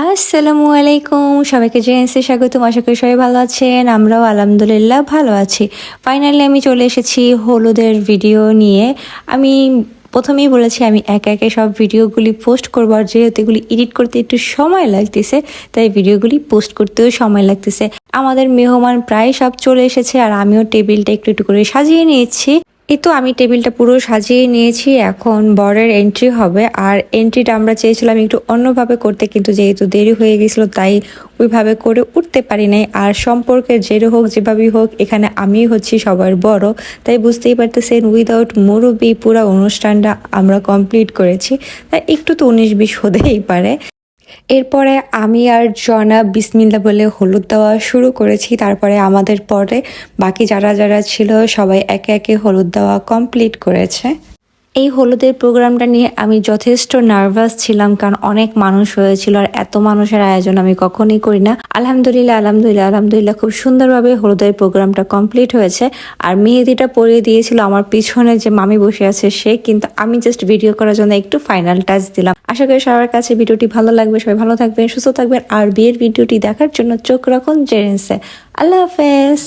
আসসালামু আলাইকুম, সবাইকে জেএনসি স্বাগতম। আশা করি সবাই ভালো আছেন, আমরাও আলহামদুলিল্লাহ ভালো আছি। ফাইনালি আমি চলে এসেছি হলুদের ভিডিও নিয়ে। আমি প্রথমেই বলেছি আমি একে একে সব ভিডিওগুলি পোস্ট করবো, আর যেহেতু এগুলি এডিট করতে একটু সময় লাগতেছে তাই ভিডিওগুলি পোস্ট করতেও সময় লাগতেছে। আমাদের মেহমান প্রায় সব চলে এসেছে আর আমিও টেবিলটা একটু একটু করে সাজিয়ে নিয়েছি। এই তো আমি টেবিলটা পুরো সাজিয়ে নিয়েছি, এখন বরের এন্ট্রি হবে। আর এন্ট্রিটা আমরা চেয়েছিলাম একটু অন্যভাবে করতে, কিন্তু যেহেতু দেরি হয়ে গেছিল তাই ওইভাবে করে উঠতে পারি নাই। আর সম্পর্কের জেরে হোক যেভাবেই হোক এখানে আমি হচ্ছি সবার বড়, তাই বুঝতেই পারতেছেন উইদাউট মুরব্বি পুরো অনুষ্ঠানটা আমরা কমপ্লিট করেছি। তাই একটু তো 19-20 হতেই পারে। এরপরে আমি আর জনা বিসমিল্লা বলে হলুদ দেওয়া শুরু করেছি। তারপরে আমাদের পরে বাকি যারা যারা ছিল সবাই একে একে হলুদ দেওয়া কমপ্লিট করেছে। এই হলুদের প্রোগ্রামটা নিয়ে আমি যথেষ্ট নার্ভাস ছিলাম, কারণ অনেক মানুষ হয়েছিল আর এত মানুষের আয়োজন আমি কখনোই করি না। আলহামদুলিল্লাহ খুব সুন্দরভাবে হলুদের প্রোগ্রামটা কমপ্লিট হয়েছে। আর মেহেদিটা পরিয়ে দিয়েছিল আমার পিছনে যে মামি বসে আছে সে, কিন্তু আমি জাস্ট ভিডিও করার জন্য একটু ফাইনাল টাচ দিলাম। আশা করি সবার কাছে ভিডিওটি ভালো লাগবে, সবাই ভালো থাকবেন, সুস্থ থাকবেন। আর বিয়ের ভিডিওটি দেখার জন্য চোখ রাখুন জেরেন্সে। আল্লাহ হাফেজ।